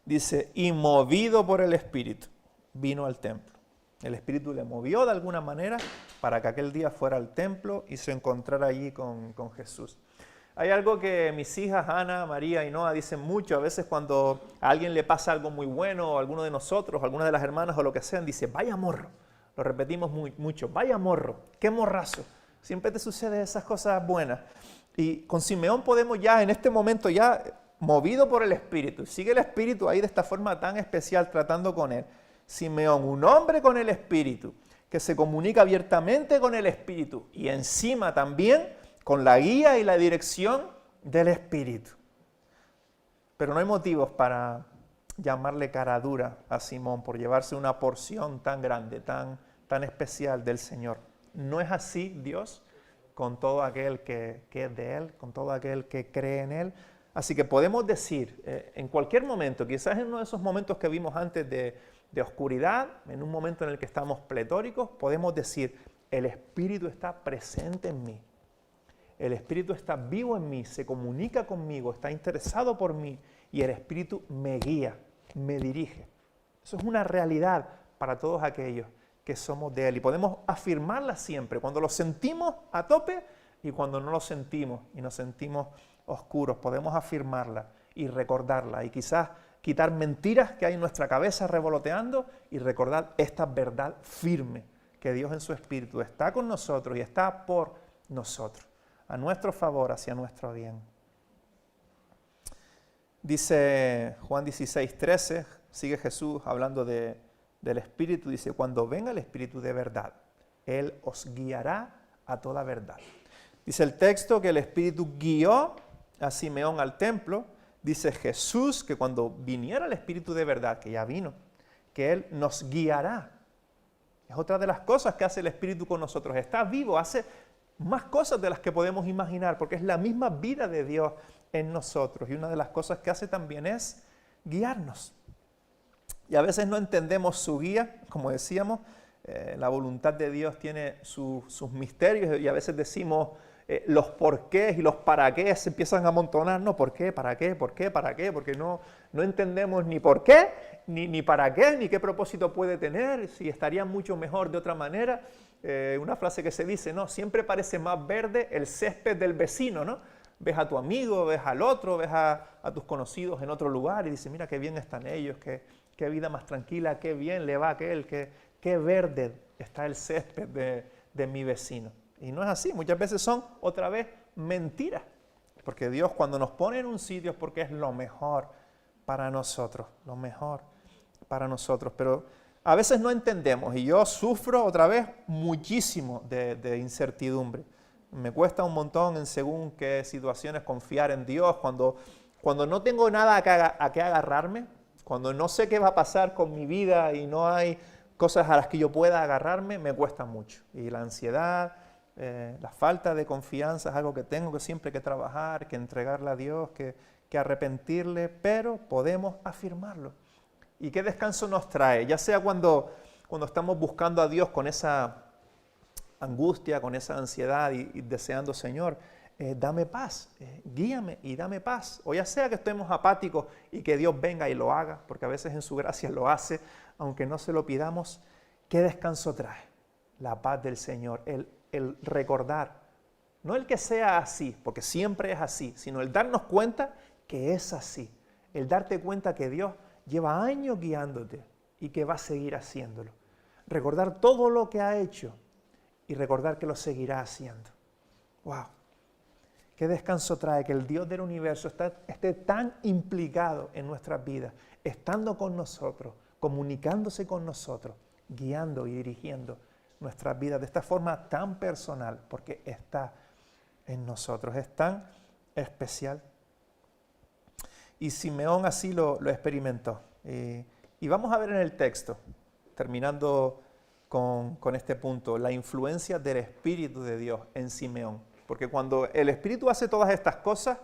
dice, y movido por el Espíritu, vino al templo. El Espíritu le movió de alguna manera para que aquel día fuera al templo y se encontrara allí con Jesús. Hay algo que mis hijas, Ana, María y Noa, dicen mucho. A veces cuando a alguien le pasa algo muy bueno, o a alguno de nosotros, o a alguna de las hermanas o lo que sean, dice, vaya morro. Lo repetimos mucho, vaya morro, qué morrazo. Siempre te suceden esas cosas buenas. Y con Simeón podemos ya, en este momento ya, movido por el Espíritu, sigue el Espíritu ahí de esta forma tan especial tratando con él. Simeón, un hombre con el Espíritu, que se comunica abiertamente con el Espíritu y encima también con la guía y la dirección del Espíritu. Pero no hay motivos para llamarle cara dura a Simón por llevarse una porción tan grande, tan especial del Señor. No es así Dios con todo aquel que es de Él, con todo aquel que cree en Él. Así que podemos decir, en cualquier momento, quizás en uno de esos momentos que vimos antes de oscuridad, en un momento en el que estamos pletóricos, podemos decir, el Espíritu está presente en mí. El Espíritu está vivo en mí, se comunica conmigo, está interesado por mí y el Espíritu me guía, me dirige. Eso es una realidad para todos aquellos que somos de Él y podemos afirmarla siempre, cuando lo sentimos a tope y cuando no lo sentimos y nos sentimos oscuros, podemos afirmarla y recordarla y quizás quitar mentiras que hay en nuestra cabeza revoloteando y recordar esta verdad firme, que Dios en su Espíritu está con nosotros y está por nosotros, a nuestro favor, hacia nuestro bien. Dice Juan 16:13, sigue Jesús hablando del Espíritu, dice, cuando venga el Espíritu de verdad, Él os guiará a toda verdad. Dice el texto que el Espíritu guió a Simeón al templo. Dice Jesús que cuando viniera el Espíritu de verdad, que ya vino, que Él nos guiará. Es otra de las cosas que hace el Espíritu con nosotros. Está vivo, hace más cosas de las que podemos imaginar, porque es la misma vida de Dios en nosotros. Y una de las cosas que hace también es guiarnos. Y a veces no entendemos su guía, como decíamos, la voluntad de Dios tiene sus misterios y a veces decimos los porqués y los para qué se empiezan a amontonar. No, ¿por qué? ¿Para qué? ¿Por qué? ¿Para qué? Porque no entendemos ni por qué, ni para qué, ni qué propósito puede tener, si estaría mucho mejor de otra manera. Una frase que se dice, ¿no? Siempre parece más verde el césped del vecino, ¿no? Ves a tu amigo, ves al otro, ves a tus conocidos en otro lugar y dices, mira qué bien están ellos, qué vida más tranquila, qué bien le va a aquel, qué verde está el césped de mi vecino. Y no es así, muchas veces son otra vez mentiras, porque Dios cuando nos pone en un sitio es porque es lo mejor para nosotros, lo mejor para nosotros. Pero A veces no entendemos y yo sufro otra vez muchísimo de incertidumbre. Me cuesta un montón en según qué situaciones confiar en Dios, cuando no tengo nada a qué agarrarme, cuando no sé qué va a pasar con mi vida y no hay cosas a las que yo pueda agarrarme, me cuesta mucho. Y la ansiedad, la falta de confianza es algo que tengo que siempre que trabajar, que entregarle a Dios, que arrepentirle, pero podemos afirmarlo. ¿Y qué descanso nos trae? Ya sea cuando estamos buscando a Dios con esa angustia, con esa ansiedad y deseando, Señor, dame paz, guíame y dame paz. O ya sea que estemos apáticos y que Dios venga y lo haga, porque a veces en su gracia lo hace, aunque no se lo pidamos. ¿Qué descanso trae? La paz del Señor, el recordar, no el que sea así, porque siempre es así, sino el darnos cuenta que es así, el darte cuenta que Dios lleva años guiándote y que va a seguir haciéndolo. Recordar todo lo que ha hecho y recordar que lo seguirá haciendo. ¡Wow! ¿Qué descanso trae que el Dios del universo esté tan implicado en nuestras vidas, estando con nosotros, comunicándose con nosotros, guiando y dirigiendo nuestras vidas de esta forma tan personal, porque está en nosotros, es tan especial? Y Simeón así lo experimentó. Y vamos a ver en el texto, terminando con este punto, la influencia del Espíritu de Dios en Simeón. Porque cuando el Espíritu hace todas estas cosas,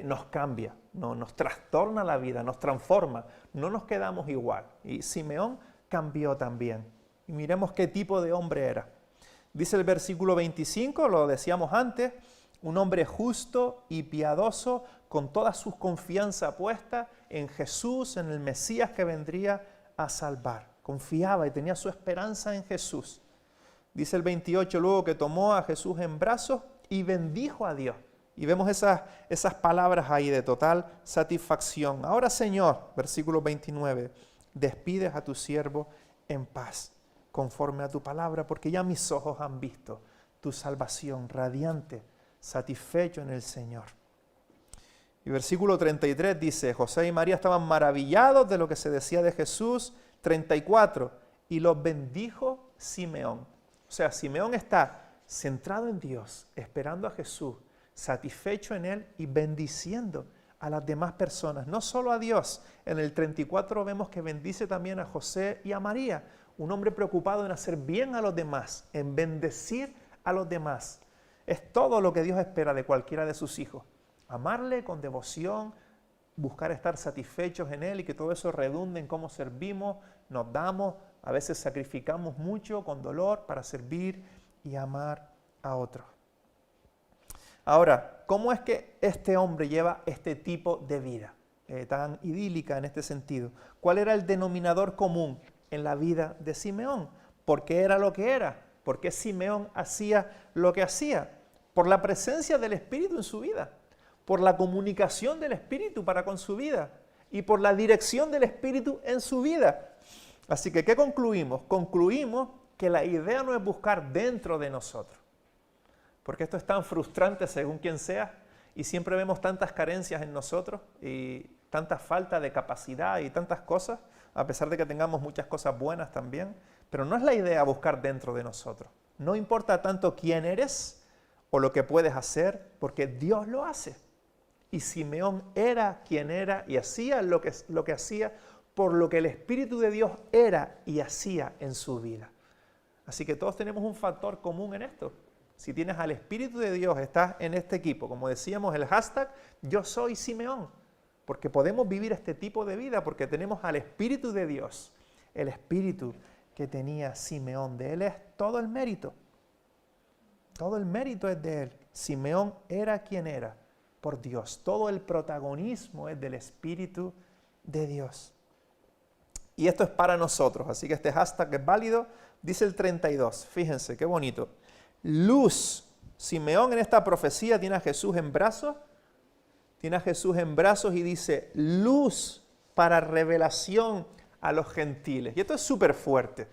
nos cambia, nos trastorna la vida, nos transforma, no nos quedamos igual. Y Simeón cambió también. Y miremos qué tipo de hombre era. Dice el versículo 25, lo decíamos antes, un hombre justo y piadoso, con toda su confianza puesta en Jesús, en el Mesías que vendría a salvar. Confiaba y tenía su esperanza en Jesús. Dice el 28, luego que tomó a Jesús en brazos y bendijo a Dios. Y vemos esas palabras ahí de total satisfacción. Ahora, Señor, versículo 29, despides a tu siervo en paz, conforme a tu palabra, porque ya mis ojos han visto tu salvación radiante, satisfecho en el Señor. Y versículo 33 dice, José y María estaban maravillados de lo que se decía de Jesús. 34, y los bendijo Simeón. O sea, Simeón está centrado en Dios, esperando a Jesús, satisfecho en Él y bendiciendo a las demás personas, no solo a Dios. En el 34 vemos que bendice también a José y a María, un hombre preocupado en hacer bien a los demás, en bendecir a los demás. Es todo lo que Dios espera de cualquiera de sus hijos. Amarle con devoción, buscar estar satisfechos en Él y que todo eso redunde en cómo servimos, nos damos, a veces sacrificamos mucho con dolor para servir y amar a otros. Ahora, ¿cómo es que este hombre lleva este tipo de vida tan idílica en este sentido? ¿Cuál era el denominador común en la vida de Simeón? ¿Por qué era lo que era? ¿Por qué Simeón hacía lo que hacía? Por la presencia del Espíritu en su vida, por la comunicación del Espíritu para con su vida y por la dirección del Espíritu en su vida. Así que, ¿qué concluimos? Concluimos que la idea no es buscar dentro de nosotros, porque esto es tan frustrante según quien sea, y siempre vemos tantas carencias en nosotros y tanta falta de capacidad y tantas cosas, a pesar de que tengamos muchas cosas buenas también, pero no es la idea buscar dentro de nosotros. No importa tanto quién eres o lo que puedes hacer, porque Dios lo hace. Y Simeón era quien era y hacía lo que hacía por lo que el Espíritu de Dios era y hacía en su vida. Así que todos tenemos un factor común en esto. Si tienes al Espíritu de Dios, estás en este equipo. Como decíamos, el hashtag Yo Soy Simeón. Porque podemos vivir este tipo de vida porque tenemos al Espíritu de Dios. El Espíritu que tenía Simeón. De él es todo el mérito. Todo el mérito es de él. Simeón era quien era por Dios. Todo el protagonismo es del Espíritu de Dios. Y esto es para nosotros. Así que este hashtag es válido. Dice el 32. Fíjense, qué bonito. Luz. Simeón en esta profecía tiene a Jesús en brazos. Tiene a Jesús en brazos y dice, luz para revelación a los gentiles. Y esto es súper fuerte.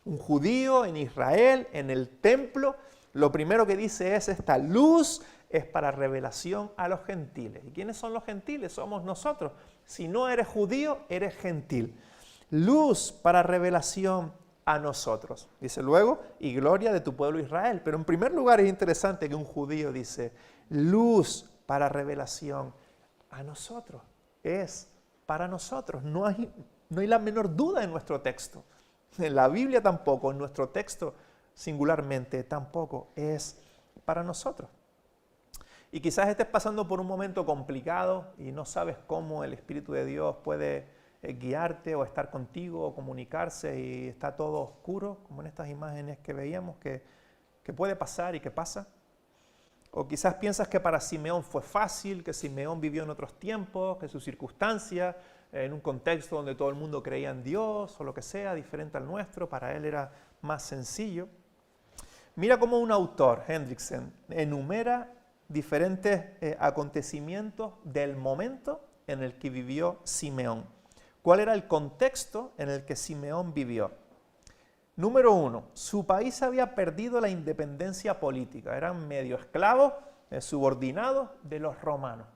Un judío en Israel, en el templo, lo primero que dice es, esta luz es para revelación a los gentiles. ¿Y quiénes son los gentiles? Somos nosotros. Si no eres judío, eres gentil. luz para revelación a nosotros. Dice luego, y gloria de tu pueblo Israel. Pero en primer lugar es interesante que un judío dice, luz para revelación a nosotros. Es para nosotros. No hay la menor duda en nuestro texto. En la Biblia tampoco, en nuestro texto singularmente tampoco. Es para nosotros. Y quizás estés pasando por un momento complicado y no sabes cómo el Espíritu de Dios puede guiarte o estar contigo o comunicarse y está todo oscuro, como en estas imágenes que veíamos, que puede pasar y que pasa. O quizás piensas que para Simeón fue fácil, que Simeón vivió en otros tiempos, que sus circunstancias, en un contexto donde todo el mundo creía en Dios o lo que sea, diferente al nuestro, para él era más sencillo. Mira cómo un autor, Hendriksen, enumera diferentes acontecimientos del momento en el que vivió Simeón. ¿Cuál era el contexto en el que Simeón vivió? Número 1, su país había perdido la independencia política, eran medio esclavos, subordinados de los romanos.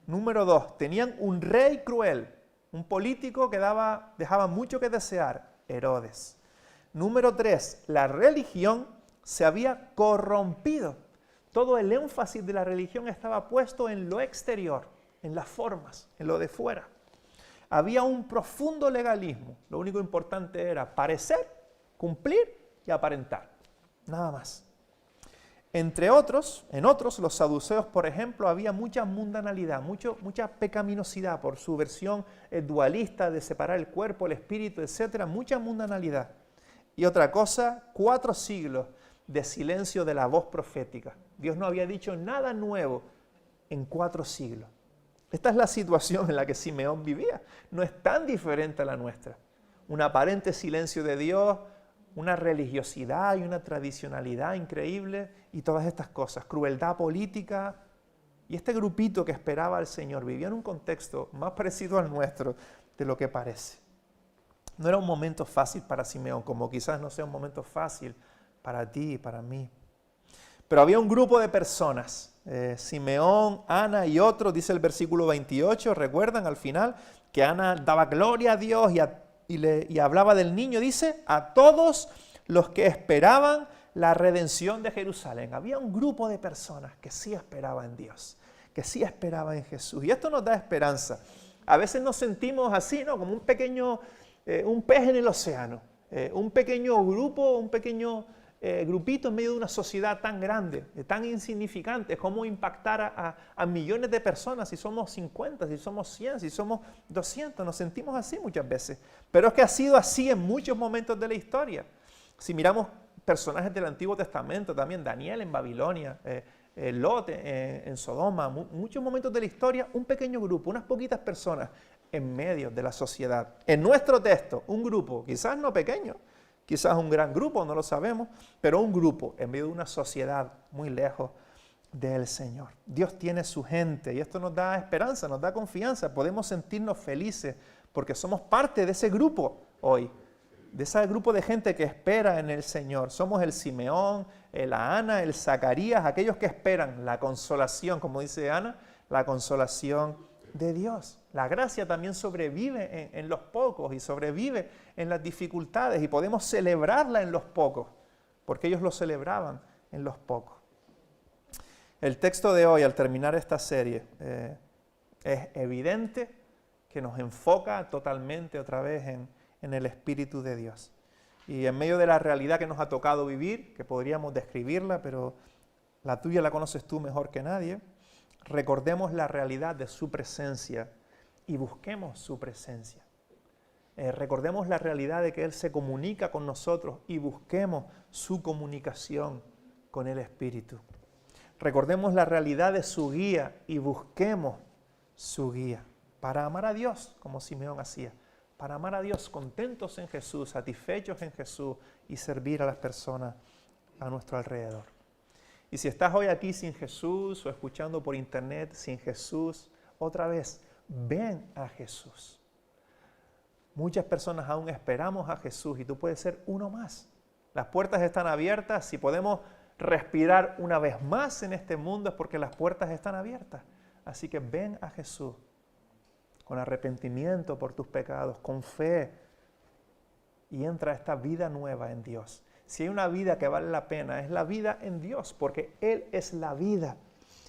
Número 2, tenían un rey cruel, un político que dejaba mucho que desear, Herodes. Número 3, la religión se había corrompido. Todo el énfasis de la religión estaba puesto en lo exterior, en las formas, en lo de fuera. Había un profundo legalismo. Lo único importante era parecer, cumplir y aparentar. Nada más. En otros, los saduceos, por ejemplo, había mucha mundanalidad, mucha pecaminosidad por su versión dualista de separar el cuerpo, el espíritu, etc. Mucha mundanalidad. Y otra cosa, 4 siglos de silencio de la voz profética. Dios no había dicho nada nuevo en 4 siglos. Esta es la situación en la que Simeón vivía. No es tan diferente a la nuestra. Un aparente silencio de Dios, una religiosidad y una tradicionalidad increíble y todas estas cosas. Crueldad política. Y este grupito que esperaba al Señor vivía en un contexto más parecido al nuestro de lo que parece. No era un momento fácil para Simeón, como quizás no sea un momento fácil para ti y para mí. Pero había un grupo de personas, Simeón, Ana y otros, dice el versículo 28, recuerdan al final que Ana daba gloria a Dios y hablaba del niño, dice, a todos los que esperaban la redención de Jerusalén. Había un grupo de personas que sí esperaban en Dios, que sí esperaban en Jesús. Y esto nos da esperanza. A veces nos sentimos así, ¿no? Como un pequeño, un pez en el océano, un pequeño grupo, un pequeño grupito en medio de una sociedad tan grande, tan insignificante. ¿Cómo impactar a millones de personas si somos 50, si somos 100, si somos 200? Nos sentimos así muchas veces. Pero es que ha sido así en muchos momentos de la historia. Si miramos personajes del Antiguo Testamento, también Daniel en Babilonia, Lot en Sodoma, muchos momentos de la historia, un pequeño grupo, unas poquitas personas en medio de la sociedad. En nuestro texto, un grupo, quizás no pequeño, quizás un gran grupo, no lo sabemos, pero un grupo en medio de una sociedad muy lejos del Señor. Dios tiene su gente y esto nos da esperanza, nos da confianza. Podemos sentirnos felices porque somos parte de ese grupo hoy, de ese grupo de gente que espera en el Señor. Somos el Simeón, la Ana, el Zacarías, aquellos que esperan la consolación, como dice Ana, la consolación de Dios. La gracia también sobrevive en los pocos y sobrevive en las dificultades y podemos celebrarla en los pocos, porque ellos lo celebraban en los pocos. El texto de hoy, al terminar esta serie, es evidente que nos enfoca totalmente otra vez en el Espíritu de Dios. Y en medio de la realidad que nos ha tocado vivir, que podríamos describirla, pero la tuya la conoces tú mejor que nadie, recordemos la realidad de su presencia y busquemos su presencia. Recordemos la realidad de que Él se comunica con nosotros y busquemos su comunicación con el Espíritu. Recordemos la realidad de su guía y busquemos su guía para amar a Dios, como Simeón hacía, para amar a Dios contentos en Jesús, satisfechos en Jesús y servir a las personas a nuestro alrededor. Y si estás hoy aquí sin Jesús o escuchando por internet sin Jesús, otra vez, ven a Jesús. Muchas personas aún esperamos a Jesús y tú puedes ser uno más. Las puertas están abiertas. Si podemos respirar una vez más en este mundo es porque las puertas están abiertas. Así que ven a Jesús con arrepentimiento por tus pecados, con fe, y entra a esta vida nueva en Dios. Si hay una vida que vale la pena, es la vida en Dios, porque Él es la vida.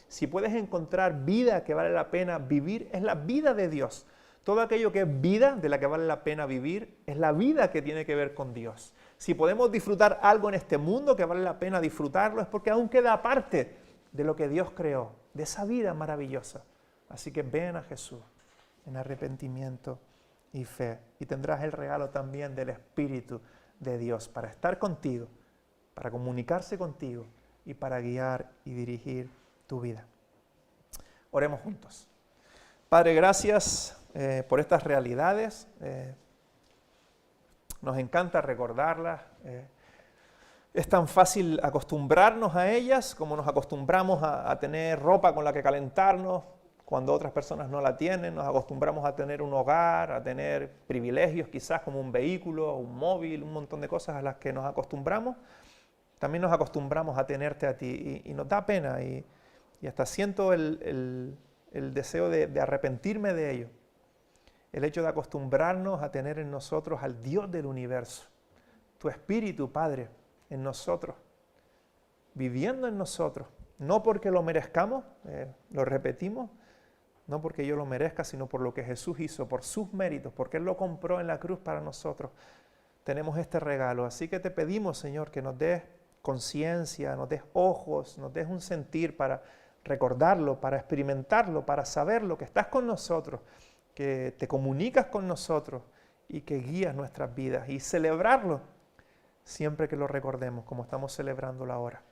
Si puedes encontrar vida que vale la pena vivir, es la vida de Dios. Todo aquello que es vida, de la que vale la pena vivir, es la vida que tiene que ver con Dios. Si podemos disfrutar algo en este mundo que vale la pena disfrutarlo, es porque aún queda parte de lo que Dios creó, de esa vida maravillosa. Así que ven a Jesús en arrepentimiento y fe, y tendrás el regalo también del Espíritu de Dios para estar contigo, para comunicarse contigo y para guiar y dirigir tu vida. Oremos juntos. Padre, gracias por estas realidades. Nos encanta recordarlas. Es tan fácil acostumbrarnos a ellas como nos acostumbramos a tener ropa con la que calentarnos cuando otras personas no la tienen. Nos acostumbramos a tener un hogar, a tener privilegios quizás como un vehículo, un móvil, un montón de cosas a las que nos acostumbramos. También nos acostumbramos a tenerte a ti y nos da pena y hasta siento el deseo de arrepentirme de ello. El hecho de acostumbrarnos a tener en nosotros al Dios del universo, tu Espíritu, Padre, en nosotros, viviendo en nosotros, no porque lo merezcamos, lo repetimos, no porque yo lo merezca, sino por lo que Jesús hizo, por sus méritos, porque Él lo compró en la cruz para nosotros. Tenemos este regalo, así que te pedimos, Señor, que nos des conciencia, nos des ojos, nos des un sentir para recordarlo, para experimentarlo, para saberlo, que estás con nosotros, que te comunicas con nosotros y que guías nuestras vidas y celebrarlo siempre que lo recordemos, como estamos celebrándolo ahora.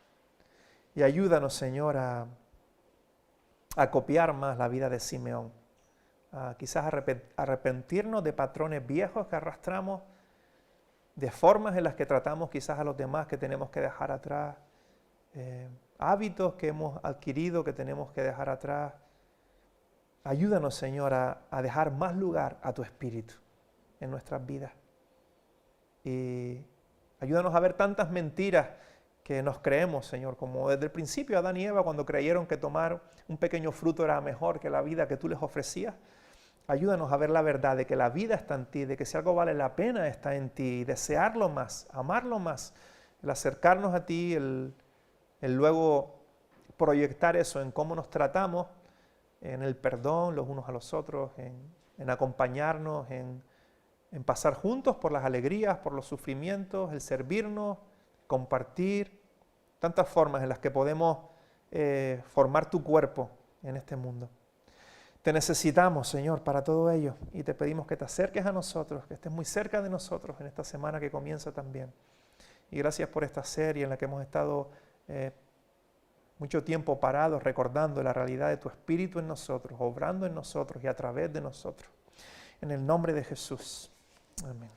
Y ayúdanos, Señor, a copiar más la vida de Simeón, quizás arrepentirnos de patrones viejos que arrastramos, de formas en las que tratamos quizás a los demás que tenemos que dejar atrás, hábitos que hemos adquirido que tenemos que dejar atrás. Ayúdanos, Señor, a dejar más lugar a tu Espíritu en nuestras vidas. Y ayúdanos a ver tantas mentiras que nos creemos, Señor, como desde el principio Adán y Eva cuando creyeron que tomar un pequeño fruto era mejor que la vida que tú les ofrecías. Ayúdanos a ver la verdad de que la vida está en ti, de que si algo vale la pena está en ti, desearlo más, amarlo más, el acercarnos a ti, el luego proyectar eso en cómo nos tratamos, en el perdón los unos a los otros, en acompañarnos, en pasar juntos por las alegrías, por los sufrimientos, el servirnos, compartir, tantas formas en las que podemos formar tu cuerpo en este mundo. Te necesitamos, Señor, para todo ello y te pedimos que te acerques a nosotros, que estés muy cerca de nosotros en esta semana que comienza también. Y gracias por esta serie en la que hemos estado mucho tiempo parados recordando la realidad de tu Espíritu en nosotros, obrando en nosotros y a través de nosotros. En el nombre de Jesús. Amén.